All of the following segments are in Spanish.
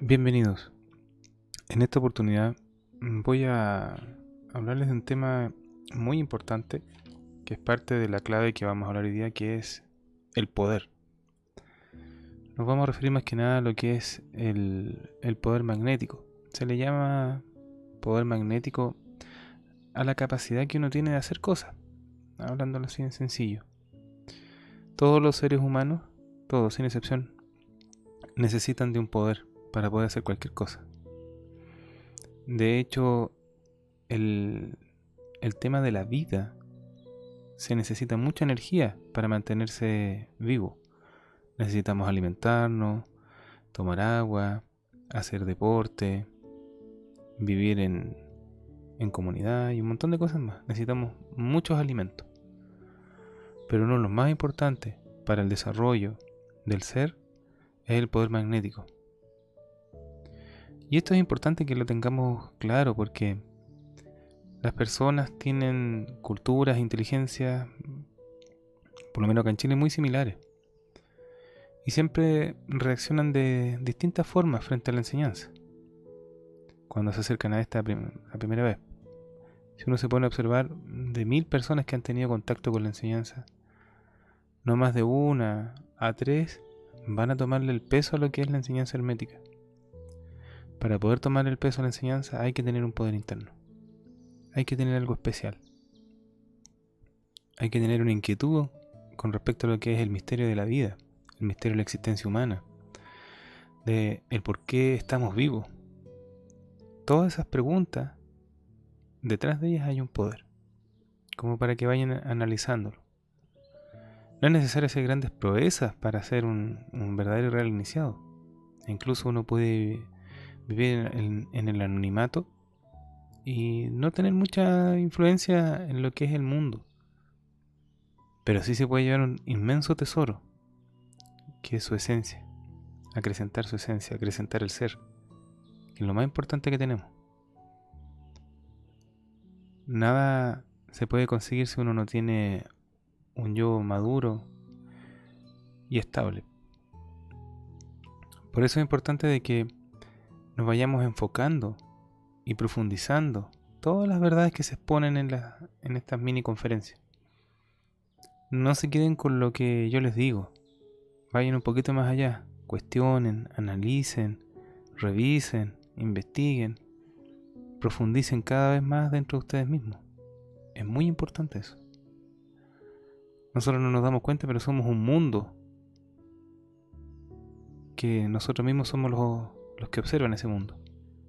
Bienvenidos. En esta oportunidad voy a hablarles de un tema muy importante que es parte de la clave que vamos a hablar hoy día, que es el poder. Nos vamos a referir más que nada a lo que es el poder magnético. Se le llama poder magnético a la capacidad que uno tiene de hacer cosas, hablándolo así en sencillo. Todos los seres humanos, todos sin excepción, necesitan de un poder para poder hacer cualquier cosa. De hecho, el, el tema de la vida se necesita mucha energía para mantenerse vivo. Necesitamos alimentarnos, tomar agua, hacer deporte, vivir en comunidad y un montón de cosas más. Necesitamos muchos alimentos. Pero uno de los más importantes para el desarrollo del ser es el poder magnético. Y esto es importante que lo tengamos claro porque las personas tienen culturas, inteligencias, por lo menos acá en Chile, muy similares. Y siempre reaccionan de distintas formas frente a la enseñanza cuando se acercan a esta la primera vez. Si uno se pone a observar, de 1000 personas que han tenido contacto con la enseñanza, no más de 1 a 3 van a tomarle el peso a lo que es la enseñanza hermética. Para poder tomar el peso a la enseñanza hay que tener un poder interno, hay que tener algo especial, hay que tener una inquietud con respecto a lo que es el misterio de la vida, el misterio de la existencia humana, de el por qué estamos vivos. Todas esas preguntas, detrás de ellas hay un poder, como para que vayan analizándolo. No es necesario hacer grandes proezas para ser un verdadero y real iniciado. Incluso uno puede vivir en el anonimato y no tener mucha influencia en lo que es el mundo. Pero sí se puede llevar un inmenso tesoro, que es su esencia. Acrecentar su esencia, acrecentar el ser, que es lo más importante que tenemos. Nada se puede conseguir si uno no tiene un yo maduro y estable. Por eso es importante de que nos vayamos enfocando y profundizando todas las verdades que se exponen en estas mini conferencias. No se queden con lo que yo les digo, vayan un poquito más allá, cuestionen, analicen, revisen, investiguen, profundicen cada vez más dentro de ustedes mismos. Es muy importante eso. Nosotros no nos damos cuenta, pero somos un mundo que nosotros mismos somos los que observan ese mundo.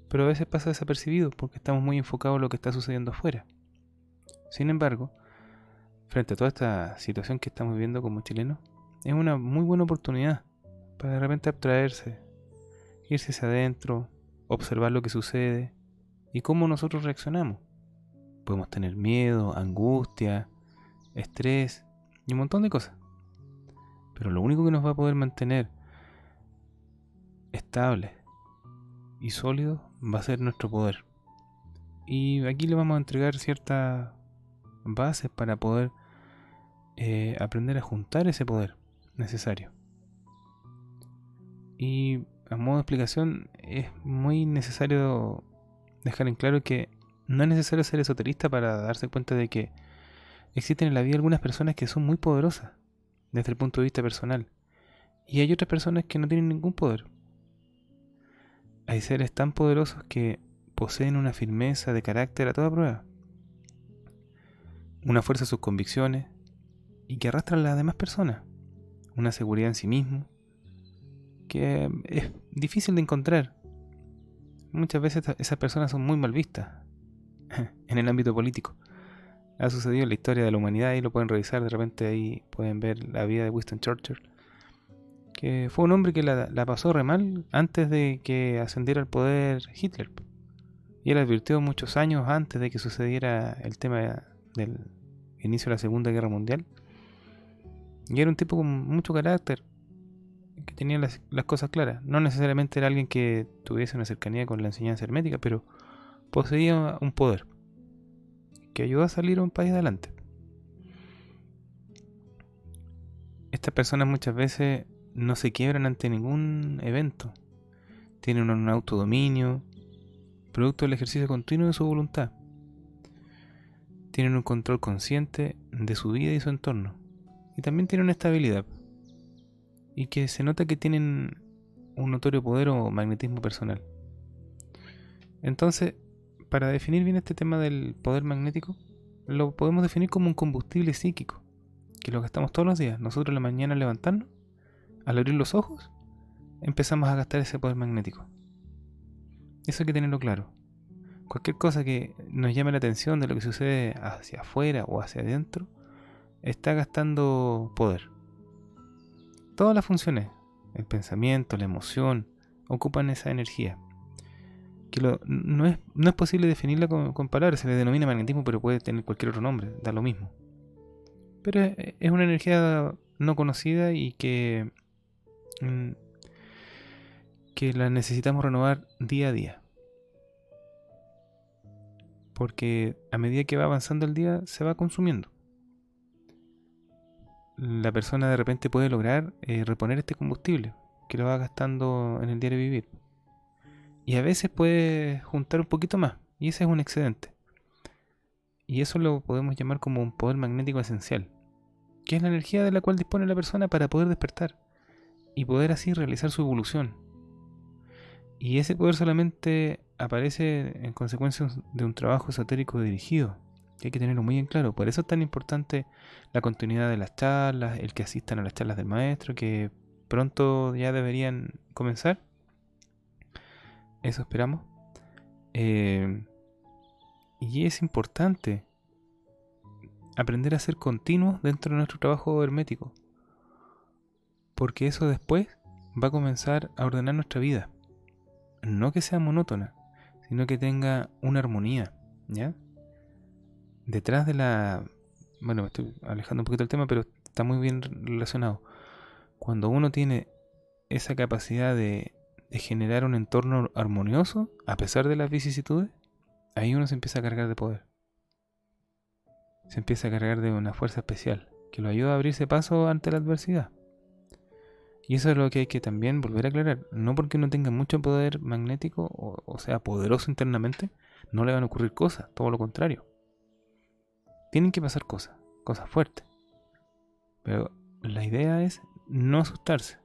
Pero a veces pasa desapercibido porque estamos muy enfocados en lo que está sucediendo afuera. Sin embargo, frente a toda esta situación que estamos viviendo como chilenos, es una muy buena oportunidad para de repente abstraerse, irse hacia adentro, observar lo que sucede y cómo nosotros reaccionamos. Podemos tener miedo, angustia, estrés y un montón de cosas. Pero lo único que nos va a poder mantener estables y sólidos va a ser nuestro poder. Y aquí le vamos a entregar ciertas bases para poder aprender a juntar ese poder necesario. Y a modo de explicación es muy necesario dejar en claro que no es necesario ser esoterista para darse cuenta de que existen en la vida algunas personas que son muy poderosas desde el punto de vista personal y hay otras personas que no tienen ningún poder. Hay seres tan poderosos que poseen una firmeza de carácter a toda prueba, una fuerza en sus convicciones y que arrastran a las demás personas, una seguridad en sí mismo que es difícil de encontrar. Muchas veces esas personas son muy mal vistas en el ámbito político. Ha sucedido en la historia de la humanidad y lo pueden revisar, de repente ahí pueden ver la vida de Winston Churchill, que fue un hombre que la pasó re mal antes de que ascendiera al poder Hitler. Y él advirtió muchos años antes de que sucediera el tema del inicio de la Segunda Guerra Mundial. Y era un tipo con mucho carácter, que tenía las cosas claras. No necesariamente era alguien que tuviese una cercanía con la enseñanza hermética, pero poseía un poder que ayudó a salir a un país adelante. Estas personas muchas veces no se quiebran ante ningún evento. tienen un autodominio, producto del ejercicio continuo de su voluntad. Tienen un control consciente de su vida y su entorno. Y también tienen una estabilidad. Y que se nota que tienen un notorio poder o magnetismo personal. Entonces, para definir bien este tema del poder magnético, lo podemos definir como un combustible psíquico, que lo gastamos todos los días. Nosotros en la mañana al levantarnos, al abrir los ojos, empezamos a gastar ese poder magnético. Eso hay que tenerlo claro. Cualquier cosa que nos llame la atención de lo que sucede hacia afuera o hacia adentro, está gastando poder. Todas las funciones, el pensamiento, la emoción, ocupan esa energía. Que no es posible definirla con palabras, se le denomina magnetismo, pero puede tener cualquier otro nombre, da lo mismo. Pero es una energía no conocida y que la necesitamos renovar día a día. Porque a medida que va avanzando el día, se va consumiendo. La persona de repente puede lograr reponer este combustible que lo va gastando en el diario vivir. Y a veces puede juntar un poquito más, y ese es un excedente. Y eso lo podemos llamar como un poder magnético esencial, que es la energía de la cual dispone la persona para poder despertar y poder así realizar su evolución. Y ese poder solamente aparece en consecuencia de un trabajo esotérico dirigido, que hay que tenerlo muy en claro. Por eso es tan importante la continuidad de las charlas, el que asistan a las charlas del maestro, que pronto ya deberían comenzar. Eso esperamos. Y es importante aprender a ser continuos dentro de nuestro trabajo hermético, porque eso después va a comenzar a ordenar nuestra vida. No que sea monótona, sino que tenga una armonía, ¿ya? Detrás de la... Bueno, me estoy alejando un poquito del tema, pero está muy bien relacionado. Cuando uno tiene esa capacidad de generar un entorno armonioso, a pesar de las vicisitudes, ahí uno se empieza a cargar de poder. Se empieza a cargar de una fuerza especial, que lo ayuda a abrirse paso ante la adversidad. Y eso es lo que hay que también volver a aclarar. No porque uno tenga mucho poder magnético, o sea, poderoso internamente, no le van a ocurrir cosas, todo lo contrario. Tienen que pasar cosas fuertes. Pero la idea es no asustarse.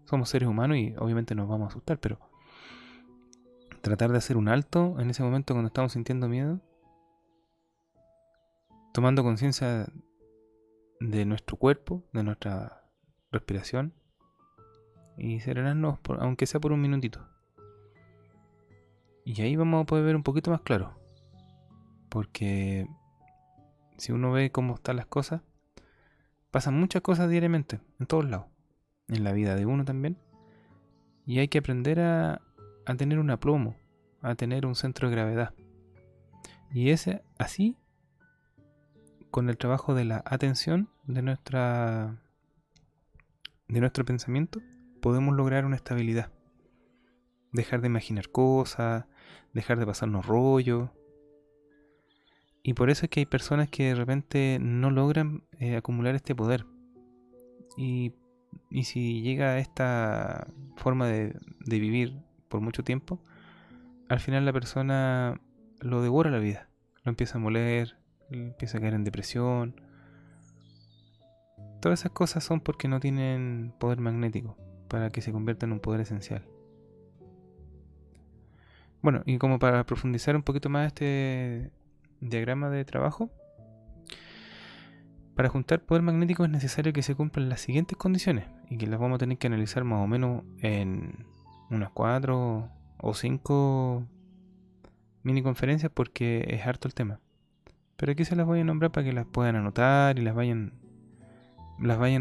Somos seres humanos y obviamente nos vamos a asustar, pero tratar de hacer un alto en ese momento cuando estamos sintiendo miedo, tomando conciencia de nuestro cuerpo, de nuestra respiración, y serenarnos, aunque sea por un minutito. Y ahí vamos a poder ver un poquito más claro. Porque si uno ve cómo están las cosas, pasan muchas cosas diariamente, en todos lados. En la vida de uno también. Y hay que aprender a tener un aplomo, a tener un centro de gravedad. Y ese, así, con el trabajo de la atención de nuestro pensamiento, podemos lograr una estabilidad. Dejar de imaginar cosas, dejar de pasarnos rollos. Y por eso es que hay personas que de repente no logran acumular este poder. Y si llega a esta forma de vivir por mucho tiempo, al final la persona lo devora la vida. Lo empieza a moler, empieza a caer en depresión. Todas esas cosas son porque no tienen poder magnético para que se convierta en un poder esencial. Bueno, y como para profundizar un poquito más este diagrama de trabajo, para juntar poder magnético es necesario que se cumplan las siguientes condiciones y que las vamos a tener que analizar más o menos en unas 4 o 5 mini conferencias porque es harto el tema. Pero aquí se las voy a nombrar para que las puedan anotar y las vayan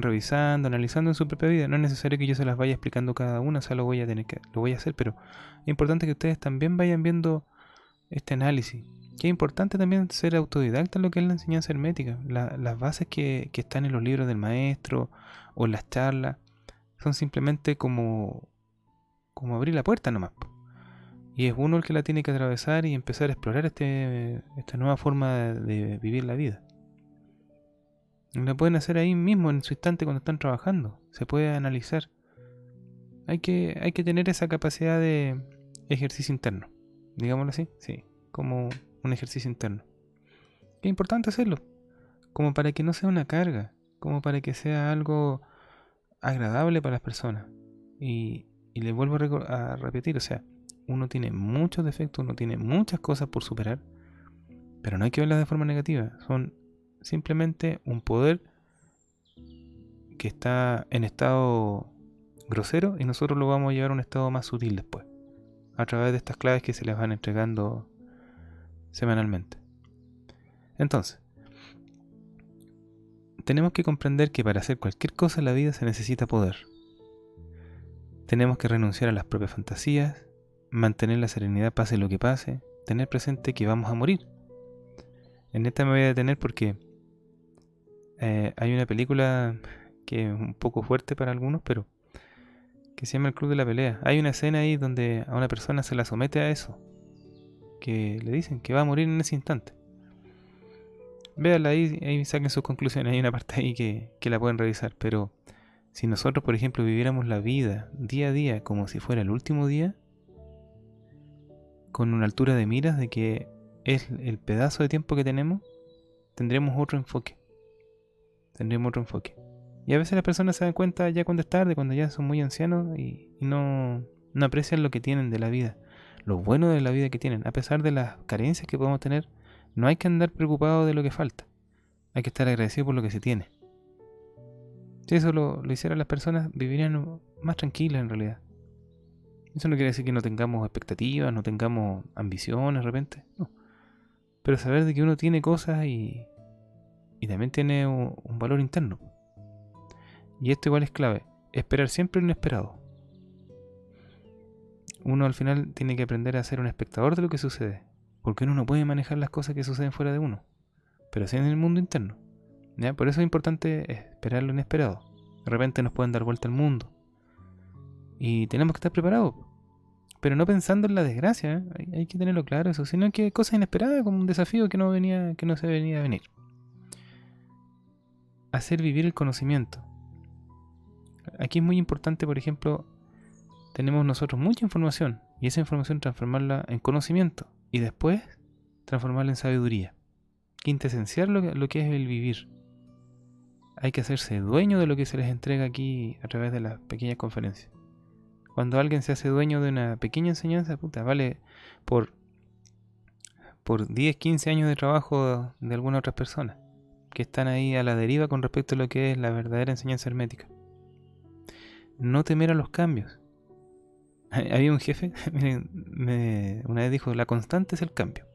revisando, analizando en su propia vida. No es necesario que yo se las vaya explicando cada una, o sea, lo voy a hacer, pero es importante que ustedes también vayan viendo este análisis. Que es importante también ser autodidacta en lo que es la enseñanza hermética. Las bases que están en los libros del maestro o en las charlas son simplemente como abrir la puerta nomás. Y es uno el que la tiene que atravesar y empezar a explorar esta nueva forma de vivir la vida. La pueden hacer ahí mismo, en su instante, cuando están trabajando. Se puede analizar. Hay que tener esa capacidad de ejercicio interno, digámoslo así, sí, como un ejercicio interno. Es importante hacerlo, como para que no sea una carga, como para que sea algo agradable para las personas. Y les vuelvo a repetir, o sea, uno tiene muchos defectos, uno tiene muchas cosas por superar, pero no hay que verlas de forma negativa. Son simplemente un poder que está en estado grosero y nosotros lo vamos a llevar a un estado más sutil después, a través de estas claves que se les van entregando semanalmente. Entonces, tenemos que comprender que para hacer cualquier cosa en la vida se necesita poder. Tenemos que renunciar a las propias fantasías, mantener la serenidad pase lo que pase, tener presente que vamos a morir. En esta me voy a detener porque hay una película que es un poco fuerte para algunos, pero que se llama El Club de la Pelea. Hay una escena ahí donde a una persona se la somete a eso, que le dicen que va a morir en ese instante. Véanla ahí saquen sus conclusiones. Hay una parte ahí que la pueden revisar. Pero si nosotros, por ejemplo, viviéramos la vida día a día como si fuera el último día, con una altura de miras de que es el pedazo de tiempo que tenemos, tendremos otro enfoque. Y a veces las personas se dan cuenta ya cuando es tarde, cuando ya son muy ancianos y no aprecian lo que tienen de la vida, lo bueno de la vida que tienen. A pesar de las carencias que podemos tener, no hay que andar preocupado de lo que falta. Hay que estar agradecido por lo que se tiene. Si eso lo hicieran las personas, vivirían más tranquilas en realidad. Eso no quiere decir que no tengamos expectativas, no tengamos ambiciones de repente. No. Pero saber de que uno tiene cosas y también tiene un valor interno. Y esto igual es clave. Esperar siempre lo inesperado. Uno al final tiene que aprender a ser un espectador de lo que sucede. Porque uno no puede manejar las cosas que suceden fuera de uno. Pero sí en el mundo interno. ¿Ya? Por eso es importante esperar lo inesperado. De repente nos pueden dar vuelta al mundo. Y tenemos que estar preparados. Pero no pensando en la desgracia. Hay que tenerlo claro eso. Sino que cosas inesperadas, como un desafío que no se venía a venir. Hacer vivir el conocimiento. Aquí es muy importante, por ejemplo, tenemos nosotros mucha información. Y esa información transformarla en conocimiento. Y después transformarla en sabiduría. Quintesenciar lo que es el vivir. Hay que hacerse dueño de lo que se les entrega aquí a través de las pequeñas conferencias. Cuando alguien se hace dueño de una pequeña enseñanza, puta, vale por 10, 15 años de trabajo de algunas otras personas que están ahí a la deriva con respecto a lo que es la verdadera enseñanza hermética. No temer a los cambios. Había un jefe, una vez dijo, la constante es el cambio.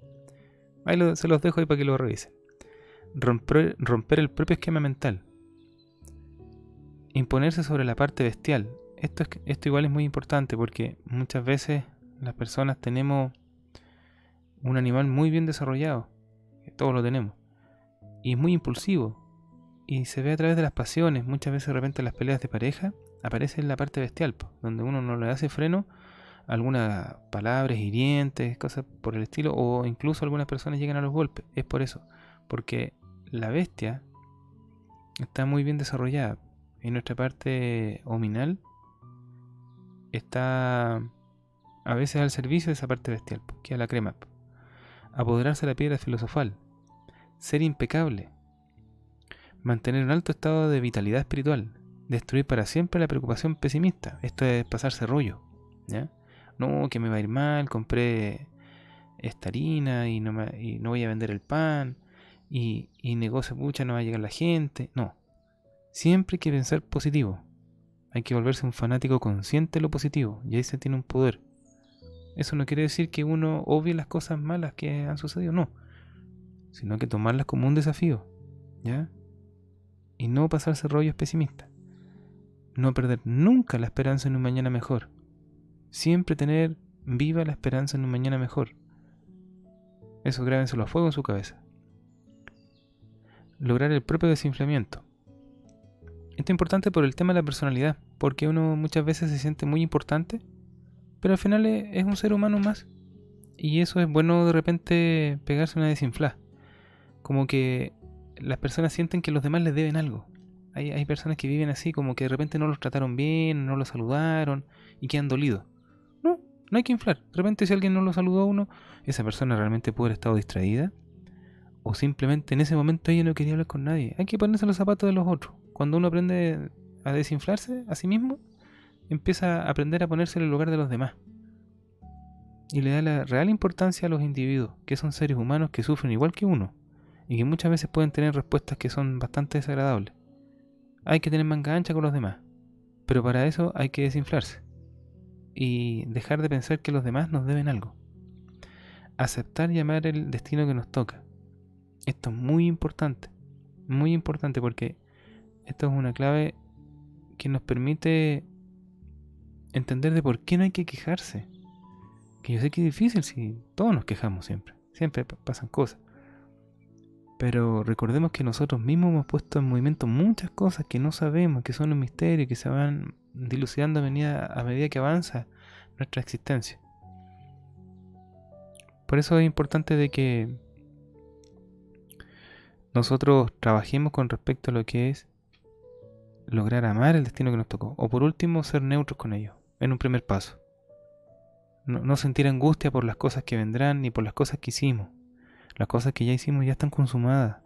Ahí se los dejo ahí para que lo revisen. Romper el propio esquema mental. Imponerse sobre la parte bestial. Esto igual es muy importante porque muchas veces las personas tenemos un animal muy bien desarrollado. Todos lo tenemos. Y es muy impulsivo. Y se ve a través de las pasiones. Muchas veces de repente en las peleas de pareja aparece en la parte bestial, donde uno no le hace freno a algunas palabras hirientes, cosas por el estilo, o incluso algunas personas llegan a los golpes. Es por eso. Porque la bestia está muy bien desarrollada. Y nuestra parte hominal está a veces al servicio de esa parte bestial, que es la crema. Apoderarse de la piedra filosofal. Ser impecable. Mantener un alto estado de vitalidad espiritual. Destruir para siempre la preocupación pesimista. Esto es pasarse rollo. ¿Ya? No, que me va a ir mal, compré esta harina y no voy a vender el pan. Y negocio, pucha, no va a llegar la gente. No. Siempre hay que pensar positivo. Hay que volverse un fanático consciente de lo positivo. Y ahí se tiene un poder. Eso no quiere decir que uno obvie las cosas malas que han sucedido, no. Sino que tomarlas como un desafío. ¿Ya? Y no pasarse rollos pesimistas. No perder nunca la esperanza en un mañana mejor. Siempre tener viva la esperanza en un mañana mejor. Eso grábenselo a fuego en su cabeza. Lograr el propio desinflamiento. Esto es importante por el tema de la personalidad, porque uno muchas veces se siente muy importante, pero al final es un ser humano más. Y eso es bueno de repente pegarse una desinflada. Como que las personas sienten que los demás les deben algo. hay personas que viven así, como que de repente no los trataron bien, no los saludaron y quedan dolidos. No, no hay que inflar. De repente si alguien no lo saludó a uno, esa persona realmente puede haber estado distraída o simplemente en ese momento ella no quería hablar con nadie. Hay que ponerse los zapatos de los otros. Cuando uno aprende a desinflarse a sí mismo, empieza a aprender a ponerse en el lugar de los demás. Y le da la real importancia a los individuos, que son seres humanos que sufren igual que uno, y que muchas veces pueden tener respuestas que son bastante desagradables. Hay que tener manga ancha con los demás, pero para eso hay que desinflarse y dejar de pensar que los demás nos deben algo. Aceptar y amar el destino que nos toca. Esto es muy importante porque esto es una clave que nos permite entender de por qué no hay que quejarse. Que yo sé que es difícil, si todos nos quejamos siempre pasan cosas. Pero recordemos que nosotros mismos hemos puesto en movimiento muchas cosas que no sabemos, que son un misterio, que se van dilucidando a medida que avanza nuestra existencia. Por eso es importante de que nosotros trabajemos con respecto a lo que es lograr amar el destino que nos tocó. O por último, ser neutros con ello, en un primer paso. No sentir angustia por las cosas que vendrán ni por las cosas que hicimos. Las cosas que ya hicimos ya están consumadas.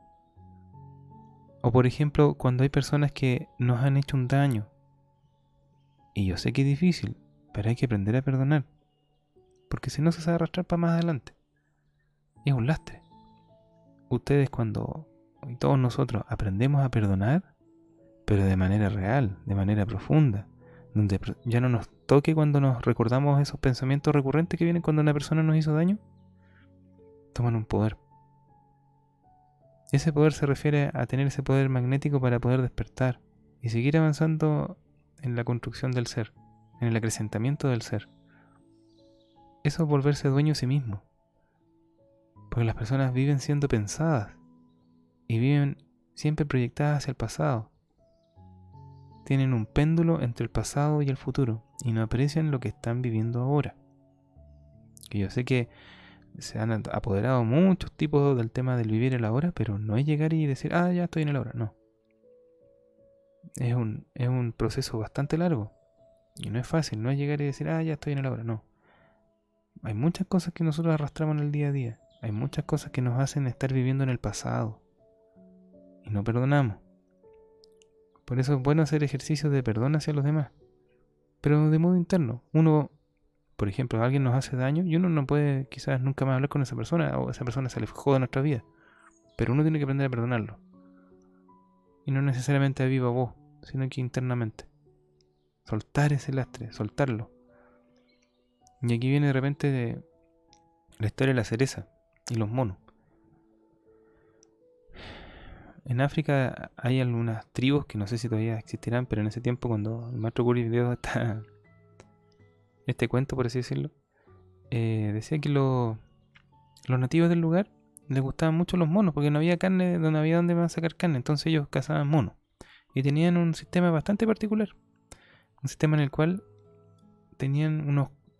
O por ejemplo, cuando hay personas que nos han hecho un daño. Y yo sé que es difícil, pero hay que aprender a perdonar. Porque si no se sabe arrastrar para más adelante. Es un lastre. Ustedes y todos nosotros aprendemos a perdonar, pero de manera real, de manera profunda. Donde ya no nos toque cuando nos recordamos esos pensamientos recurrentes que vienen cuando una persona nos hizo daño. Toman un poder. Ese poder se refiere a tener ese poder magnético para poder despertar y seguir avanzando en la construcción del ser, en el acrecentamiento del ser. Eso es volverse dueño de sí mismo. Porque las personas viven siendo pensadas y viven siempre proyectadas hacia el pasado. Tienen un péndulo entre el pasado y el futuro y no aprecian lo que están viviendo ahora. Que yo sé que se han apoderado muchos tipos del tema del vivir el ahora, pero no es llegar y decir, ya estoy en el ahora. No. Es un proceso bastante largo. Y no es fácil, no es llegar y decir, ya estoy en el ahora. No. Hay muchas cosas que nosotros arrastramos en el día a día. Hay muchas cosas que nos hacen estar viviendo en el pasado. Y no perdonamos. Por eso es bueno hacer ejercicios de perdón hacia los demás. Pero de modo interno. Uno, por ejemplo, alguien nos hace daño y uno no puede quizás nunca más hablar con esa persona o esa persona se alejó de nuestra vida. Pero uno tiene que aprender a perdonarlo. Y no necesariamente a viva voz, sino que internamente. Soltar ese lastre, soltarlo. Y aquí viene de repente la historia de la cereza y los monos. En África hay algunas tribus que no sé si todavía existirán, pero en ese tiempo cuando el maestro Curi dio este cuento, por así decirlo, decía que los nativos del lugar les gustaban mucho los monos, porque no había carne, no había donde más sacar carne, entonces ellos cazaban monos. Y tenían un sistema bastante particular, un sistema en el cual tenían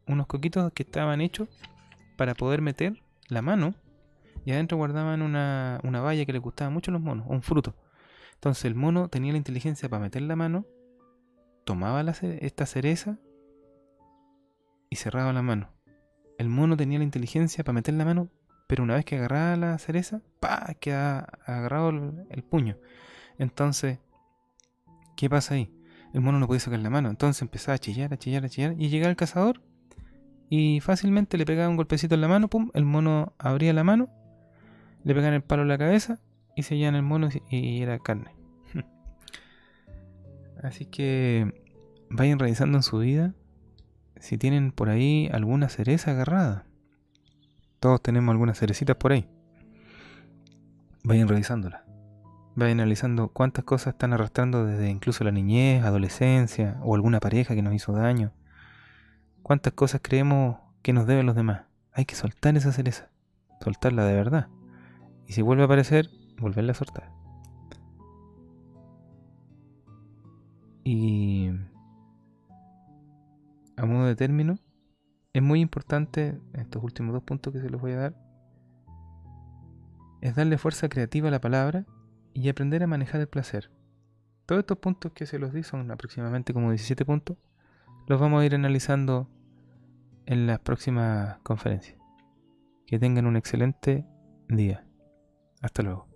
unos coquitos que estaban hechos para poder meter la mano y adentro guardaban una baya que les gustaba mucho a los monos, o un fruto. Entonces el mono tenía la inteligencia para meter la mano, tomaba esta cereza y cerraba la mano. El mono tenía la inteligencia para meter la mano, pero una vez que agarraba la cereza, quedaba agarrado el puño. Entonces, ¿qué pasa ahí? El mono no podía sacar la mano, entonces empezaba a chillar, y llegaba el cazador y fácilmente le pegaba un golpecito en la mano, el mono abría la mano, le pegaban el palo en la cabeza y se llevan el mono y era carne. Así que vayan revisando en su vida si tienen por ahí alguna cereza agarrada. Todos tenemos algunas cerecitas por ahí. Vayan revisándolas. Vayan analizando cuántas cosas están arrastrando desde incluso la niñez, adolescencia o alguna pareja que nos hizo daño. Cuántas cosas creemos que nos deben los demás. Hay que soltar esa cereza. Soltarla de verdad. Y si vuelve a aparecer, volverla a soltar. Y a modo de término, es muy importante, estos últimos 2 puntos que se los voy a dar, es darle fuerza creativa a la palabra y aprender a manejar el placer. Todos estos puntos que se los di son aproximadamente como 17 puntos. Los vamos a ir analizando en las próximas conferencias. Que tengan un excelente día. Hasta luego.